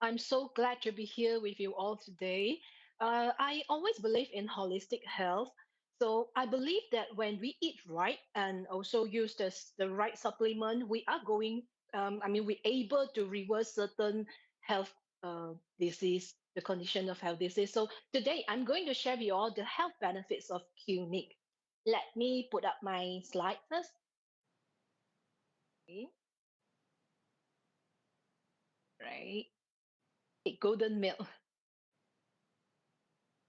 I'm so glad to be here with you all today. I always believe in holistic health. So I believe that when we eat right and also use the right supplement, we are we're able to reverse certain health disease, the condition of health disease. So today I'm going to share with you all the health benefits of Cunique. Let me put up my slide first. Okay, right. Okay, golden milk.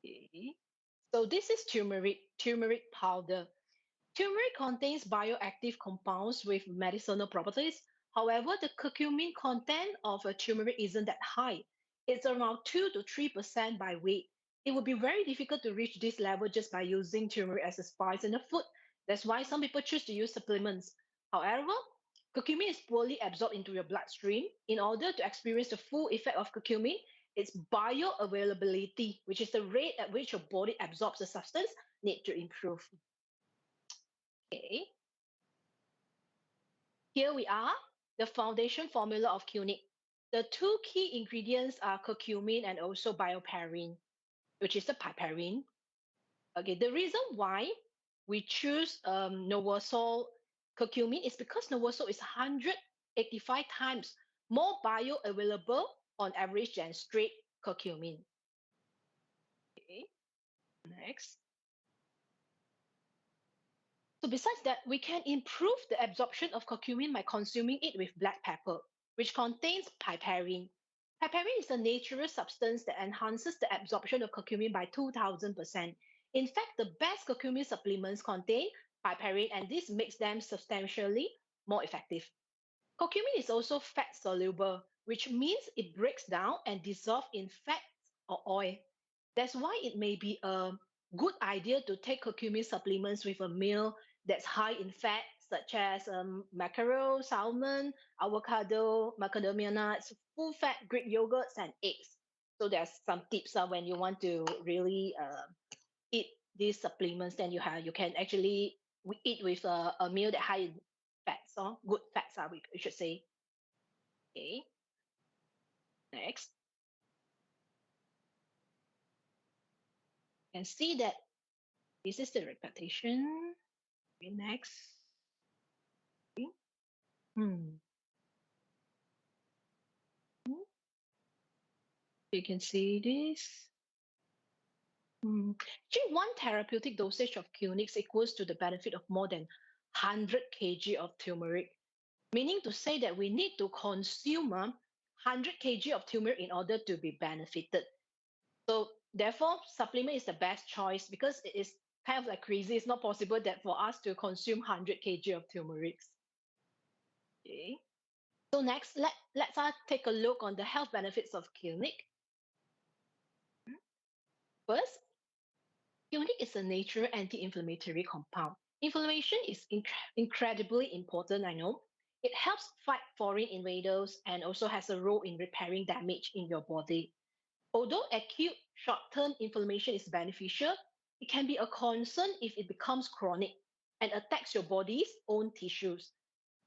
Okay. So this is turmeric powder. Turmeric contains bioactive compounds with medicinal properties. However, the curcumin content of a turmeric isn't that high. It's around 2 to 3% by weight. It would be very difficult to reach this level just by using turmeric as a spice in a food. That's why some people choose to use supplements. However, curcumin is poorly absorbed into your bloodstream. In order to experience the full effect of curcumin, its bioavailability, which is the rate at which your body absorbs the substance, need to improve. Okay. Here we are, the foundation formula of Cunique. The two key ingredients are curcumin and also bioperine, which is the piperine. Okay, the reason why we choose Novosol curcumin is because Novosol is 185 times more bioavailable on average than straight curcumin. Okay, next. So besides that, we can improve the absorption of curcumin by consuming it with black pepper, which contains piperine. Piperine is a natural substance that enhances the absorption of curcumin by 2000%. In fact, the best curcumin supplements contain piperine, and this makes them substantially more effective. Curcumin is also fat soluble, which means it breaks down and dissolves in fat or oil. That's why it may be a good idea to take curcumin supplements with a meal that's high in fat, such as mackerel, salmon, avocado, macadamia nuts, full fat Greek yogurts, and eggs. So there's some tips when you want to really eat these supplements, then you can actually eat with a meal that high in fats or good fats, we should say. Okay, next. You can see that this is the repetition. Okay, next. Okay. Hmm. You can see this. Actually, one therapeutic dosage of Cunix equals to the benefit of more than 100 kg of turmeric, meaning to say that we need to consume 100 kg of turmeric in order to be benefited. So therefore, supplement is the best choice because it is kind of like crazy. It's not possible that for us to consume 100 kg of turmeric. Okay. So next, let's take a look on the health benefits of Cunique. First, Cunique is a natural anti-inflammatory compound. Inflammation is incredibly important, I know. It helps fight foreign invaders and also has a role in repairing damage in your body. Although acute short-term inflammation is beneficial, it can be a concern if it becomes chronic and attacks your body's own tissues.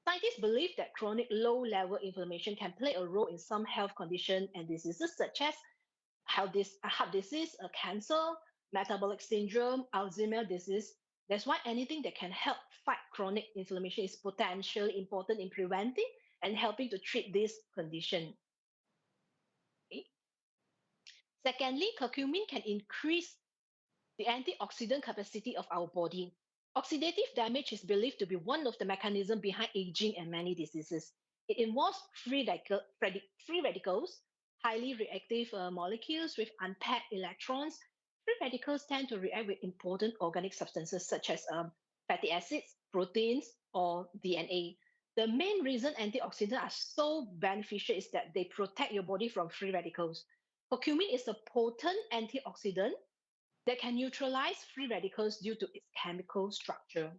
Scientists believe that chronic low-level inflammation can play a role in some health conditions and diseases such as heart disease, cancer, metabolic syndrome, Alzheimer's disease. That's why anything that can help fight chronic inflammation is potentially important in preventing and helping to treat this condition. Okay. Secondly, curcumin can increase the antioxidant capacity of our body. Oxidative damage is believed to be one of the mechanisms behind aging and many diseases. It involves free radicals, highly reactive molecules with unpaired electrons. Free radicals tend to react with important organic substances such as fatty acids, proteins, or DNA. The main reason antioxidants are so beneficial is that they protect your body from free radicals. Curcumin is a potent antioxidant that can neutralize free radicals due to its chemical structure.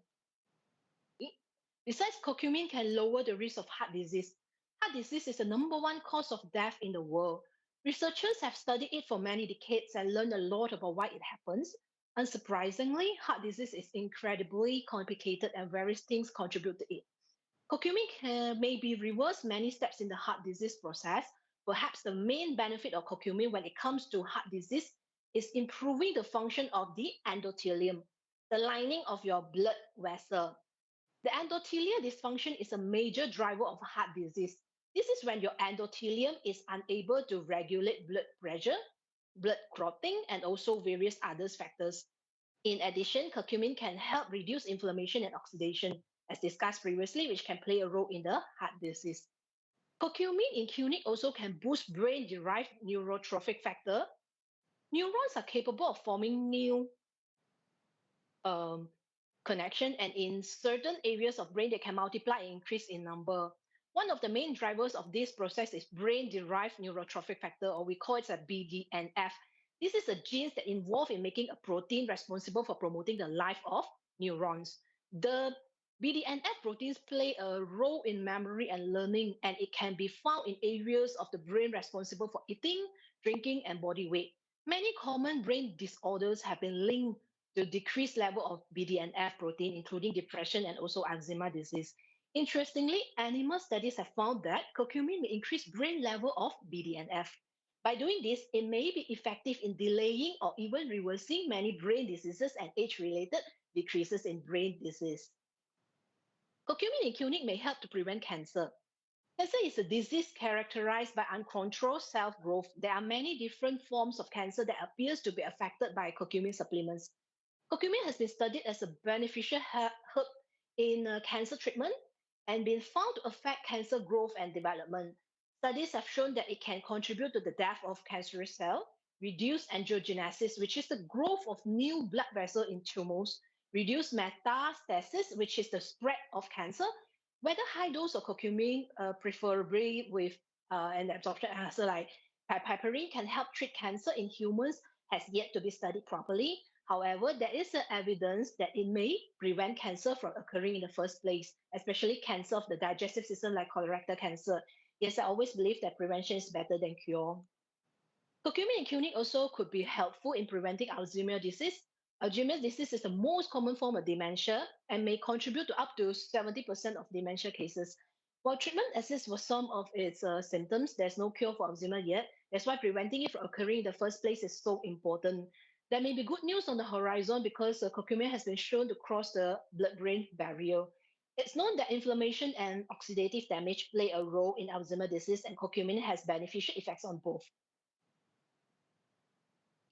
Besides, curcumin can lower the risk of heart disease. Heart disease is the number one cause of death in the world. Researchers have studied it for many decades and learned a lot about why it happens. Unsurprisingly, heart disease is incredibly complicated and various things contribute to it. Curcumin can maybe reverse many steps in the heart disease process. perhaps the main benefit of curcumin when it comes to heart disease is improving the function of the endothelium, the lining of your blood vessel. The endothelial dysfunction is a major driver of heart disease. This is when your endothelium is unable to regulate blood pressure, blood clotting, and also various other factors. In addition, curcumin can help reduce inflammation and oxidation, as discussed previously, which can play a role in the heart disease. Curcumin in Cunique also can boost brain-derived neurotrophic factor. Neurons are capable of forming new um, connection, and in certain areas of brain, they can multiply and increase in number. One of the main drivers of this process is brain-derived neurotrophic factor, or we call it a BDNF. This is a gene that involved in making a protein responsible for promoting the life of neurons. The BDNF proteins play a role in memory and learning, and it can be found in areas of the brain responsible for eating, drinking, and body weight. Many common brain disorders have been linked to decreased level of BDNF protein, including depression and also Alzheimer's disease. Interestingly, animal studies have found that curcumin may increase brain level of BDNF. By doing this, it may be effective in delaying or even reversing many brain diseases and age-related decreases in brain disease. Curcumin in Cunique may help to prevent cancer. Cancer is a disease characterized by uncontrolled cell growth. There are many different forms of cancer that appears to be affected by curcumin supplements. Curcumin has been studied as a beneficial herb in cancer treatment and been found to affect cancer growth and development. Studies have shown that it can contribute to the death of cancerous cells, reduce angiogenesis, which is the growth of new blood vessels in tumors, reduce metastasis, which is the spread of cancer. Whether high dose of curcumin, preferably with an absorption enhancer like piperine, can help treat cancer in humans has yet to be studied properly. However, there is evidence that it may prevent cancer from occurring in the first place, especially cancer of the digestive system like colorectal cancer. Yes, I always believe that prevention is better than cure. Curcumin and Cunique also could be helpful in preventing Alzheimer's disease. Alzheimer's disease is the most common form of dementia and may contribute to up to 70% of dementia cases. While treatment assists with some of its symptoms, there's no cure for Alzheimer's yet. That's why preventing it from occurring in the first place is so important. There may be good news on the horizon because curcumin has been shown to cross the blood-brain barrier. It's known that inflammation and oxidative damage play a role in Alzheimer's disease, and curcumin has beneficial effects on both.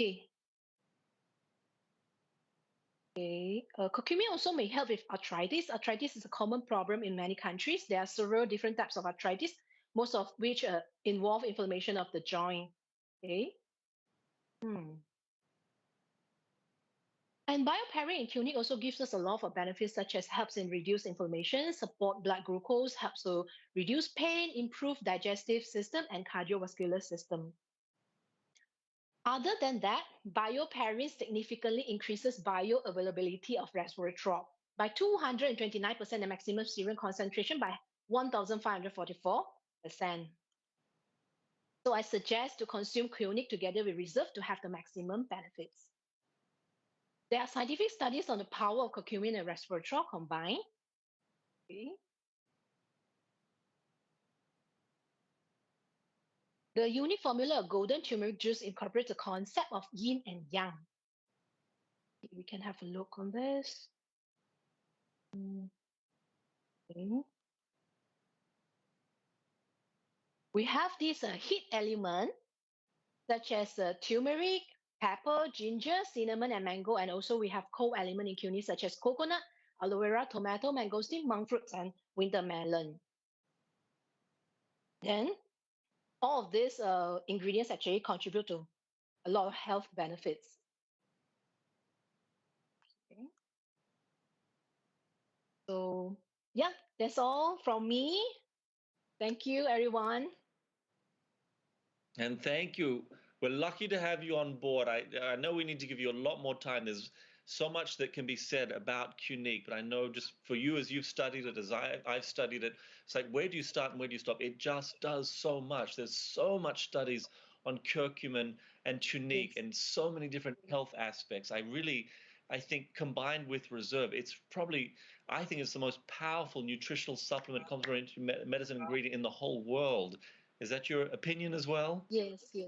Okay. Okay. Curcumin also may help with arthritis. Arthritis is a common problem in many countries. There are several different types of arthritis, most of which involve inflammation of the joint. Okay. And bioperine in Cunique also gives us a lot of benefits, such as helps in reduce inflammation, support blood glucose, helps to reduce pain, improve digestive system, and cardiovascular system. Other than that, bioperine significantly increases bioavailability of resveratrol by 229% the maximum serum concentration by 1,544%. So I suggest to consume Cunique together with reserve to have the maximum benefits. There are scientific studies on the power of curcumin and resveratrol combined. Okay. The unique formula of golden turmeric juice incorporates the concept of yin and yang. We can have a look on this. Okay. We have these heat element such as turmeric, pepper, ginger, cinnamon, and mango. And also we have cold element in Cunique such as coconut, aloe vera, tomato, mangosteen, monk fruits, and winter melon. Then all of these ingredients actually contribute to a lot of health benefits. Okay. So yeah, that's all from me. Thank you, everyone. And thank you. We're lucky to have you on board. I know we need to give you a lot more time. There's so much that can be said about Cunique, but I know just for you, as you've studied it, as I've studied it, it's like, where do you start and where do you stop? It just does so much. There's so much studies on curcumin and Cunique and so many different health aspects. I think combined with reserve, it's probably, I think it's the most powerful nutritional supplement, complementary medicine ingredient in the whole world. Is that your opinion as well? Yes, yes.